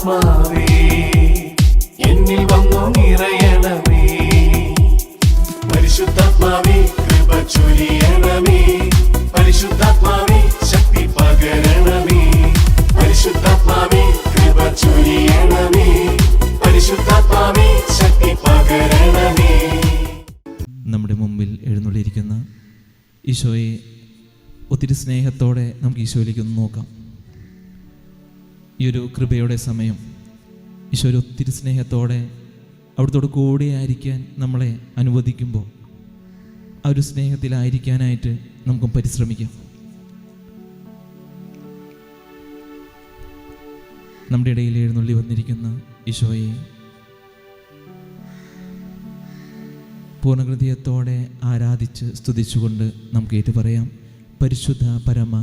പരിശുദ്ധാത്മാവേ എന്നിൽ വന്നു നിറയണമേ. പരിശുദ്ധാത്മാവേ കൃപ ചൊരിയണമേ. പരിശുദ്ധാത്മാവേ ശക്തി പകരണമേ. പരിശുദ്ധാത്മാവേ കൃപ ചൊരിയണമേ. പരിശുദ്ധാത്മാവേ ശക്തി പകരണമേ. നമ്മുടെ മുമ്പിൽ എഴുന്നള്ളിയിരിക്കുന്ന ഈശോയെ ഒത്തിരി സ്നേഹത്തോടെ നമുക്ക് ഈശോയിലേക്ക് ഒന്ന് നോക്കാം. ഈ ഒരു കൃപയുടെ സമയം ഈശോയെ ഒത്തിരി സ്നേഹത്തോടെ അവിടുത്തോട് കൂടെയായിരിക്കാൻ നമ്മളെ അനുവദിക്കുമ്പോൾ ആ ഒരു സ്നേഹത്തിലായിരിക്കാനായിട്ട് നമുക്കും പരിശ്രമിക്കാം. നമ്മുടെ ഇടയിൽ എഴുന്നള്ളി വന്നിരിക്കുന്ന ഈശോയെ പൂർണ്ണഹൃദയത്തോടെ ആരാധിച്ച് സ്തുതിച്ചുകൊണ്ട് നമുക്ക് ഏറ്റു പറയാം. പരിശുദ്ധ പരമ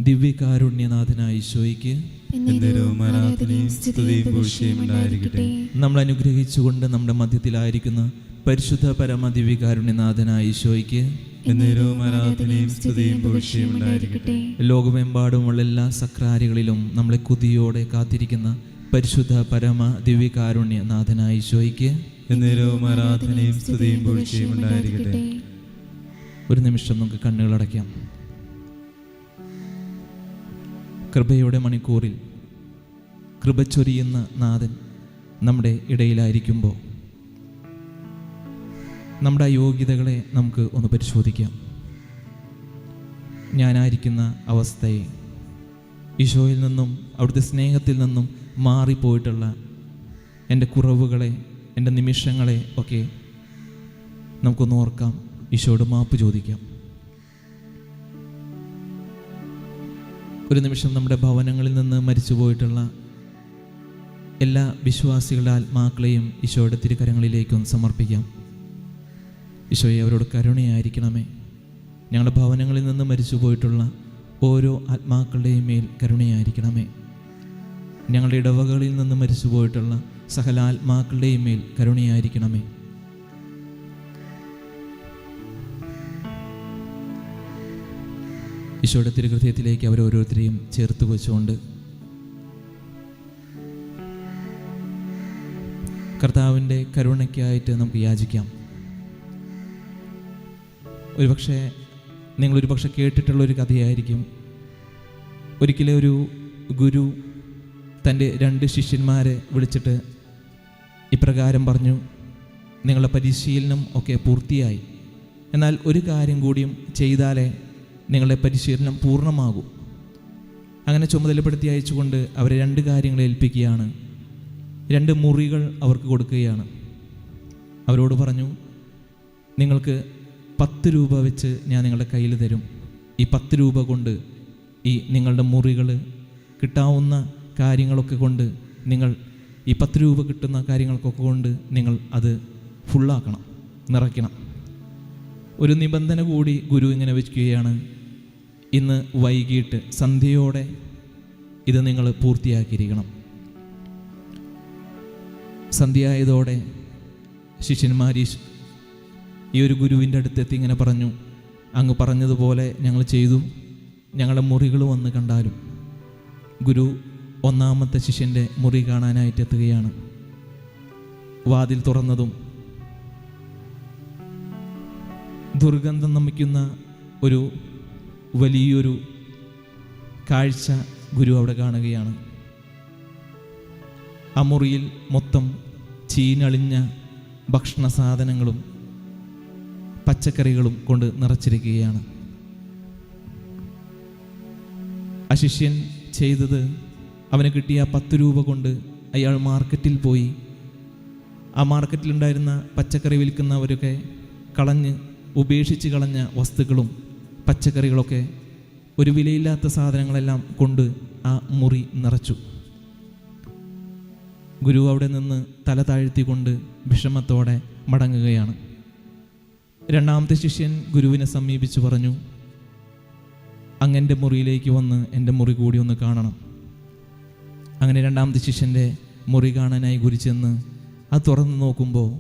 ദിവ്യകാരുണ്യനാഥനായ ഈശോയ്ക്ക് നമ്മൾ അനുഗ്രഹിച്ചുകൊണ്ട് നമ്മുടെ മധ്യത്തിലായിരിക്കുന്ന പരിശുദ്ധ പരമ ദിവ്യകാരുണ്യനാഥനായ ഈശോയ്ക്ക് ലോകമെമ്പാടുമുള്ള എല്ലാ സക്രാരികളിലും നമ്മളെ കുതിയോടെ കാത്തിരിക്കുന്ന പരിശുദ്ധ പരമ ദിവ്യകാരുണ്യനാഥനായ ഈശോയ്ക്ക് ഒരു നിമിഷം നമുക്ക് കണ്ണുകളടയ്ക്കാം. കൃപയുടെ മണിക്കൂറിൽ കൃപ ചൊരിയുന്ന നാഥൻ നമ്മുടെ ഇടയിലായിരിക്കുമ്പോൾ നമ്മുടെ യോഗ്യതകളെ നമുക്ക് ഒന്ന് പരിശോധിക്കാം. ഞാനായിരിക്കുന്ന അവസ്ഥയെ, ഈശോയിൽ നിന്നും അവിടുത്തെ സ്നേഹത്തിൽ നിന്നും മാറിപ്പോയിട്ടുള്ള എൻ്റെ കുറവുകളെ, എൻ്റെ നിമിഷങ്ങളെ ഒക്കെ നമുക്കൊന്ന് ഓർക്കാം. ഈശോയോട് മാപ്പ് ചോദിക്കാം. ഒരു നിമിഷം നമ്മുടെ ഭവനങ്ങളിൽ നിന്ന് മരിച്ചു പോയിട്ടുള്ള എല്ലാ വിശ്വാസികളുടെ ആത്മാക്കളെയും ഈശോയുടെ തിരുക്കരങ്ങളിലേക്കൊന്ന് സമർപ്പിക്കാം. ഈശോയെ, അവരോട് കരുണയായിരിക്കണമേ. ഞങ്ങളുടെ ഭവനങ്ങളിൽ നിന്ന് മരിച്ചു പോയിട്ടുള്ള ഓരോ ആത്മാക്കളുടെയും മേൽ കരുണയായിരിക്കണമേ. ഞങ്ങളുടെ ഇടവകളിൽ നിന്ന് മരിച്ചു പോയിട്ടുള്ള സകല ആത്മാക്കളുടെയും മേൽ കരുണയായിരിക്കണമേ. ഈശോയുടെ തിരുഹൃദയത്തിലേക്ക് അവരോരോരുത്തരെയും ചേർത്ത് വെച്ചുകൊണ്ട് കർത്താവിൻ്റെ കരുണയ്ക്കായിട്ട് നമുക്ക് യാചിക്കാം. നിങ്ങളൊരു കേട്ടിട്ടുള്ളൊരു കഥയായിരിക്കും. ഒരിക്കലും ഒരു ഗുരു തൻ്റെ 2 ശിഷ്യന്മാരെ വിളിച്ചിട്ട് ഇപ്രകാരം പറഞ്ഞു: നിങ്ങളുടെ പരിശീലനം ഒക്കെ പൂർത്തിയായി, എന്നാൽ ഒരു കാര്യം കൂടിയും ചെയ്താലേ നിങ്ങളുടെ പരിശീലനം പൂർണ്ണമാകൂ. അങ്ങനെ ചുമതലപ്പെടുത്തി അയച്ചുകൊണ്ട് അവരെ 2 കാര്യങ്ങൾ ഏൽപ്പിക്കുകയാണ്. 2 മുറികൾ അവർക്ക് കൊടുക്കുകയാണ്. അവരോട് പറഞ്ഞു, നിങ്ങൾക്ക് 10 രൂപ വെച്ച് ഞാൻ നിങ്ങളുടെ കയ്യിൽ തരും. ഈ 10 രൂപ കൊണ്ട് ഈ നിങ്ങളുടെ മുറികൾ കിട്ടാവുന്ന കാര്യങ്ങളൊക്കെ കൊണ്ട് നിങ്ങൾ ഈ 10 രൂപ കിട്ടുന്ന കാര്യങ്ങൾക്കൊക്കെ കൊണ്ട് നിങ്ങൾ അത് ഫുള്ളാക്കണം, നിറയ്ക്കണം. ഒരു നിബന്ധന കൂടി ഗുരു ഇങ്ങനെ വയ്ക്കുകയാണ്: ഇന്ന് വൈകിട്ട് സന്ധ്യയോടെ ഇത് നിങ്ങൾ പൂർത്തിയാക്കിയിരിക്കണം. സന്ധ്യയായതോടെ ശിഷ്യന്മാർ ഈ ഒരു ഗുരുവിൻ്റെ അടുത്തെത്തി ഇങ്ങനെ പറഞ്ഞു: അങ്ങ് പറഞ്ഞതുപോലെ ഞങ്ങൾ ചെയ്തു, ഞങ്ങളുടെ മുറികൾ വന്ന് കണ്ടാലും. ഗുരു 1-ാമത്തെ ശിഷ്യൻ്റെ മുറി കാണാനായിട്ട് എത്തുകയാണ്. വാതിൽ തുറന്നതും ദുർഗന്ധം നമിക്കുന്ന ഒരു വലിയൊരു കാഴ്ച ഗുരു അവിടെ കാണുകയാണ്. ആ മുറിയിൽ മൊത്തം ചീഞ്ഞളിഞ്ഞ ഭക്ഷണ സാധനങ്ങളും പച്ചക്കറികളും കൊണ്ട് നിറച്ചിരിക്കുകയാണ്. ആ ശിഷ്യൻ ചെയ്തത്, അവന് കിട്ടിയ 10 രൂപ കൊണ്ട് അയാൾ മാർക്കറ്റിൽ പോയി ആ മാർക്കറ്റിലുണ്ടായിരുന്ന പച്ചക്കറി വിൽക്കുന്നവരൊക്കെ ഉപേക്ഷിച്ച് കളഞ്ഞ വസ്തുക്കളും പച്ചക്കറികളൊക്കെ, ഒരു വിലയില്ലാത്ത സാധനങ്ങളെല്ലാം കൊണ്ട് ആ മുറി നിറച്ചു. ഗുരു അവിടെ നിന്ന് തല താഴ്ത്തിക്കൊണ്ട് വിഷമത്തോടെ മടങ്ങുകയാണ്. 2-ാമത്തെ ശിഷ്യൻ ഗുരുവിനെ സമീപിച്ച് പറഞ്ഞു: അങ്ങൻ്റെ മുറിയിലേക്ക് വന്ന് എൻ്റെ മുറി കൂടി ഒന്ന് കാണണം. അങ്ങനെ 2-ാമത്തെ ശിഷ്യൻ്റെ മുറി കാണാനായി ഗുരു ചെന്ന് അത് തുറന്ന് നോക്കുമ്പോൾ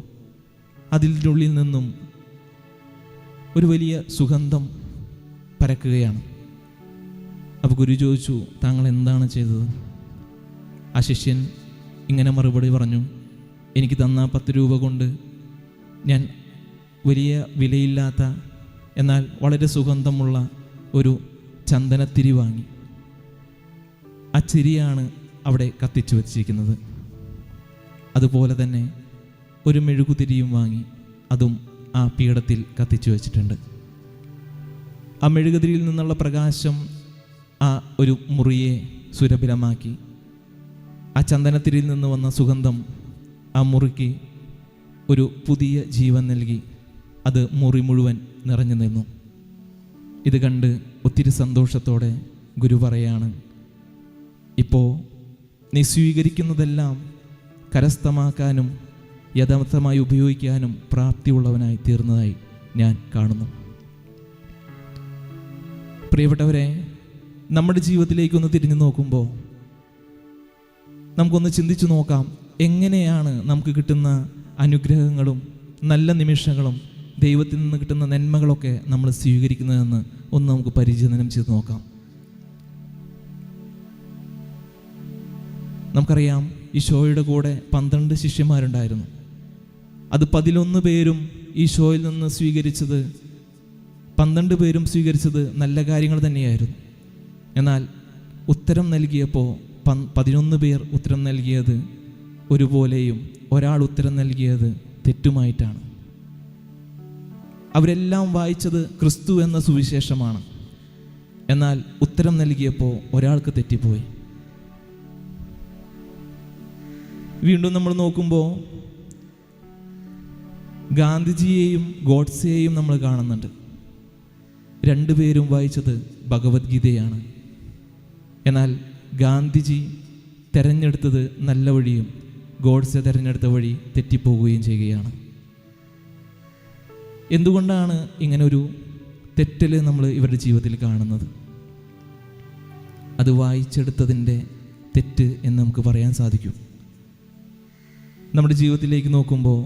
അതിൻ്റെ ഉള്ളിൽ നിന്നും ഒരു വലിയ സുഗന്ധം പരക്കുകയാണ്. അപ്പോൾ ഗുരു ചോദിച്ചു, താങ്കൾ എന്താണ് ചെയ്തത്? ആ ശിഷ്യൻ ഇങ്ങനെ മറുപടി പറഞ്ഞു, എനിക്ക് തന്ന 10 രൂപ കൊണ്ട് ഞാൻ വലിയ വിലയില്ലാത്ത എന്നാൽ വളരെ സുഗന്ധമുള്ള ഒരു ചന്ദനത്തിരി വാങ്ങി. ആ ചിരിയാണ് അവിടെ കത്തിച്ചു വച്ചിരിക്കുന്നത്. അതുപോലെ തന്നെ ഒരു മെഴുകുതിരിയും വാങ്ങി അതും ആ പീഠത്തിൽ കത്തിച്ചു വച്ചിട്ടുണ്ട്. ആ മെഴുകുതിരിയിൽ നിന്നുള്ള പ്രകാശം ആ ഒരു മുറിയെ സുരഭിലമാക്കി. ആ ചന്ദനത്തിരിയിൽ നിന്ന് വന്ന സുഗന്ധം ആ മുറിക്ക് ഒരു പുതിയ ജീവൻ നൽകി. അത് മുറി മുഴുവൻ നിറഞ്ഞു നിന്നു. ഇത് കണ്ട് ഒത്തിരി സന്തോഷത്തോടെ ഗുരു പറയാണ്, ഇപ്പോൾ നീ സ്വീകരിക്കുന്നതെല്ലാം കരസ്ഥമാക്കാനും യഥാർത്ഥമായി ഉപയോഗിക്കാനും പ്രാപ്തിയുള്ളവനായി തീർന്നതായി ഞാൻ കാണുന്നു. പ്രിയപ്പെട്ടവരെ, നമ്മുടെ ജീവിതത്തിലേക്കൊന്ന് തിരിഞ്ഞു നോക്കുമ്പോൾ നമുക്കൊന്ന് ചിന്തിച്ചു നോക്കാം, എങ്ങനെയാണ് നമുക്ക് കിട്ടുന്ന അനുഗ്രഹങ്ങളും നല്ല നിമിഷങ്ങളും ദൈവത്തിൽ നിന്ന് കിട്ടുന്ന നന്മകളൊക്കെ നമ്മൾ സ്വീകരിക്കുന്നതെന്ന് ഒന്ന് നമുക്ക് പരിചിന്തനം ചെയ്ത് നോക്കാം. നമുക്കറിയാം, ഈശോയുടെ കൂടെ 12 ശിഷ്യന്മാരുണ്ടായിരുന്നു. അത് 11 പേരും ഈശോയിൽ നിന്ന് സ്വീകരിച്ചത്, 12 പേരും സ്വീകരിച്ചത് നല്ല കാര്യങ്ങൾ തന്നെയായിരുന്നു. എന്നാൽ ഉത്തരം നൽകിയപ്പോൾ 11 പേർ ഉത്തരം നൽകിയത് ഒരുപോലെയും ഒരാൾ ഉത്തരം നൽകിയത് തെറ്റുമായിട്ടാണ്. അവരെല്ലാം വായിച്ചത് ക്രിസ്തു എന്ന സുവിശേഷമാണ്. എന്നാൽ ഉത്തരം നൽകിയപ്പോൾ ഒരാൾക്ക് തെറ്റിപ്പോയി. വീണ്ടും നമ്മൾ നോക്കുമ്പോൾ ഗാന്ധിജിയെയും ഗോഡ്സെയെയും നമ്മൾ കാണുന്നുണ്ട്. 2 പേരും വായിച്ചത് ഭഗവത്ഗീതയാണ്. എന്നാൽ ഗാന്ധിജി തിരഞ്ഞെടുത്തത് നല്ല വഴിയും ഗോഡ്സെ തിരഞ്ഞെടുത്ത വഴി തെറ്റിപ്പോവുകയും ചെയ്യുകയാണ്. എന്തുകൊണ്ടാണ് ഇങ്ങനൊരു തെറ്റൽ നമ്മൾ ഇവരുടെ ജീവിതത്തിൽ കാണുന്നത്? അത് വായിച്ചെടുത്തതിൻ്റെ തെറ്റ് എന്ന് നമുക്ക് പറയാൻ സാധിക്കും. നമ്മുടെ ജീവിതത്തിലേക്ക് നോക്കുമ്പോൾ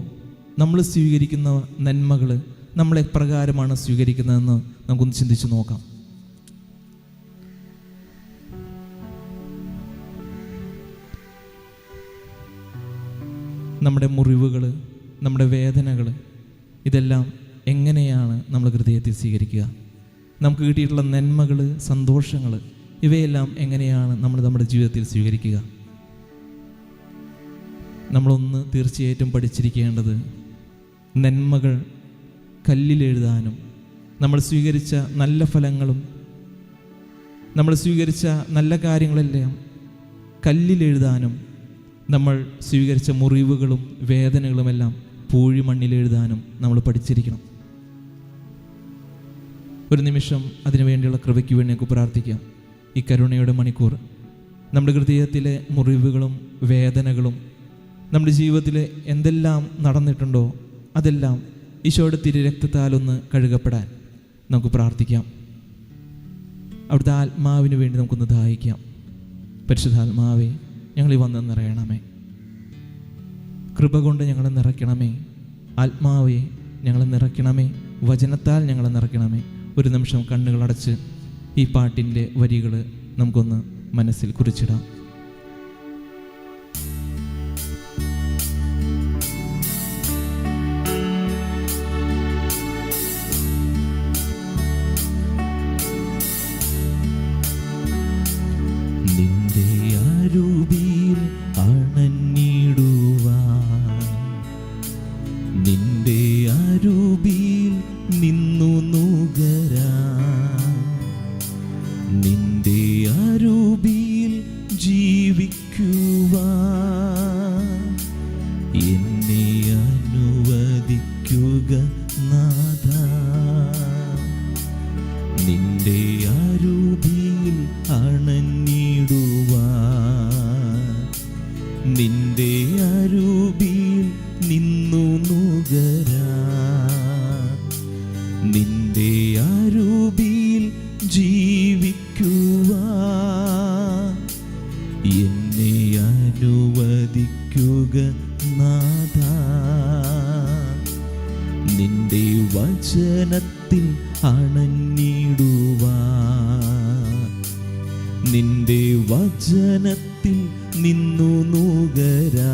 നമ്മൾ സ്വീകരിക്കുന്ന നന്മകൾ നമ്മൾ എപ്രകാരമാണ് സ്വീകരിക്കുന്നതെന്ന് നമുക്കൊന്ന് ചിന്തിച്ചു നോക്കാം. നമ്മുടെ മുറിവുകൾ, നമ്മുടെ വേദനകൾ, ഇതെല്ലാം എങ്ങനെയാണ് നമ്മൾ ഹൃദയത്തിൽ സ്വീകരിക്കുക? നമുക്ക് കിട്ടിയിട്ടുള്ള നന്മകൾ, സന്തോഷങ്ങൾ, ഇവയെല്ലാം എങ്ങനെയാണ് നമ്മൾ നമ്മുടെ ജീവിതത്തിൽ സ്വീകരിക്കുക? നമ്മളൊന്ന് തീർച്ചയായിട്ടും പഠിച്ചിരിക്കേണ്ടത്, നന്മകൾ കല്ലിലെഴുതാനും നമ്മൾ സ്വീകരിച്ച നല്ല ഫലങ്ങളും നമ്മൾ സ്വീകരിച്ച നല്ല കാര്യങ്ങളെല്ലാം കല്ലിലെഴുതാനും നമ്മൾ സ്വീകരിച്ച മുറിവുകളും വേദനകളുമെല്ലാം പൂഴി മണ്ണിലെഴുതാനും നമ്മൾ പഠിച്ചിരിക്കണം. ഒരു നിമിഷം അതിനുവേണ്ടിയുള്ള കൃപയ്ക്ക് വേണ്ടി നമുക്ക് പ്രാർത്ഥിക്കാം. ഈ കരുണയുടെ മണിക്കൂർ നമ്മുടെ ഹൃദയത്തിലെ മുറിവുകളും വേദനകളും നമ്മുടെ ജീവിതത്തിൽ എന്തെല്ലാം നടന്നിട്ടുണ്ടോ അതെല്ലാം ഈശോയുടെ തിരുരക്തത്താലൊന്ന് കഴുകപ്പെടാൻ നമുക്ക് പ്രാർത്ഥിക്കാം. അവിടുത്തെ ആത്മാവിന് വേണ്ടി നമുക്കൊന്ന് ദാഹിക്കാം. പരിശുദ്ധാത്മാവേ, ഞങ്ങളീ വന്ന് നിറയണമേ. കൃപ കൊണ്ട് ഞങ്ങളെ നിറയ്ക്കണമേ. ആത്മാവേ, ഞങ്ങളെ നിറയ്ക്കണമേ. വചനത്താൽ ഞങ്ങളെ നിറയ്ക്കണമേ. ഒരു നിമിഷം കണ്ണുകളടച്ച് ഈ പാട്ടിൻ്റെ വരികൾ നമുക്കൊന്ന് മനസ്സിൽ കുറിച്ചിടാം. നിന്റെ അരുവിയിൽ അണഞ്ഞിടുവാൻ, നിന്റെ അരുവിയിൽ നിന്നു നുകരാൻ, നിന്റെ അരുവിയിൽ ജീവിക്കുവാൻ എന്നെ അനുവദിക്കുക നാഥാ. നിന്റെ അരുവിയിൽ അണഞ്ഞിടുവാൻ, നിന്റെ അരുവിയിൽ നിന്നു നുകരാൻ, നിന്റെ അരുവിയിൽ ജീവിക്കുവാൻ എന്നെ അനുവദിക്കുക നാഥാ. നിന്റെ വചനത്തിൽ അണഞ്ഞിടുവാൻ, നിന്റെ വചനത്തിൽ നിന്നു നുകരാൻ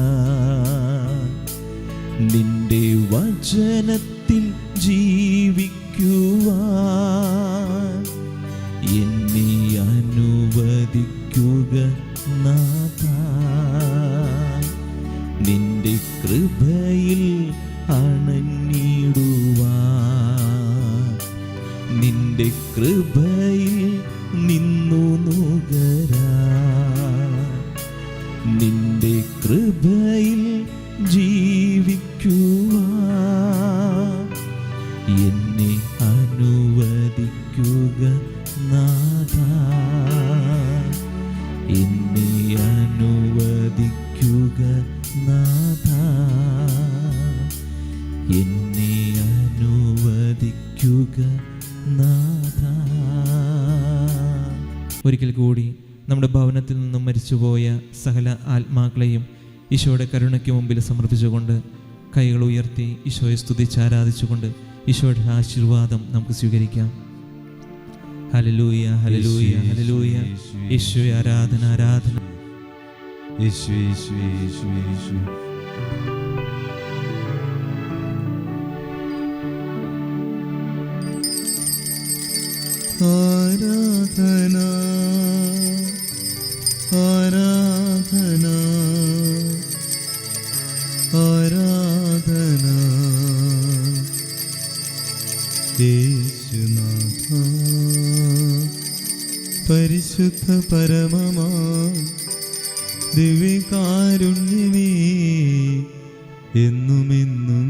നാഥ. നിന്റെ കൃപയിൽ അണഞ്ഞിടുവാൻ, നിന്റെ കൃപയിൽ നിന്നു നുകരാൻ, നിന്റെ കൃപയിൽ ജീവിക്കുവാൻ എന്നെ അനുവദിക്കുക നാഥ. എന്നെ അനുവദിക്കുക നാഥ. എന്നെ അനുവദിക്കുക നാഥ. ഒരിക്കൽ കൂടി നമ്മുടെ ഭവനത്തിൽ നിന്നും മരിച്ചുപോയ സകല ആത്മാക്കളെയും ഈശോയുടെ കരുണയ്ക്ക് മുമ്പിൽ സമർപ്പിച്ചുകൊണ്ട് കൈകൾ ഉയർത്തി ഈശോയെ സ്തുതിച്ച് ആരാധിച്ചുകൊണ്ട് ഈശോയുടെ ആശീർവാദം നമുക്ക് സ്വീകരിക്കാം. Hallelujah, hallelujah, hallelujah. ഈശോയെ ആരാധന, ആരാധന. യേശുവേ, യേശുവേ, യേശുവേ, യേശുവേ. ആരാധന, ആരാധന, ആരാധന യേശുനാഥ. പരിശുദ്ധ പരമമാ ദിവ്യകാരുണ്യമേ, എന്നുമെന്നും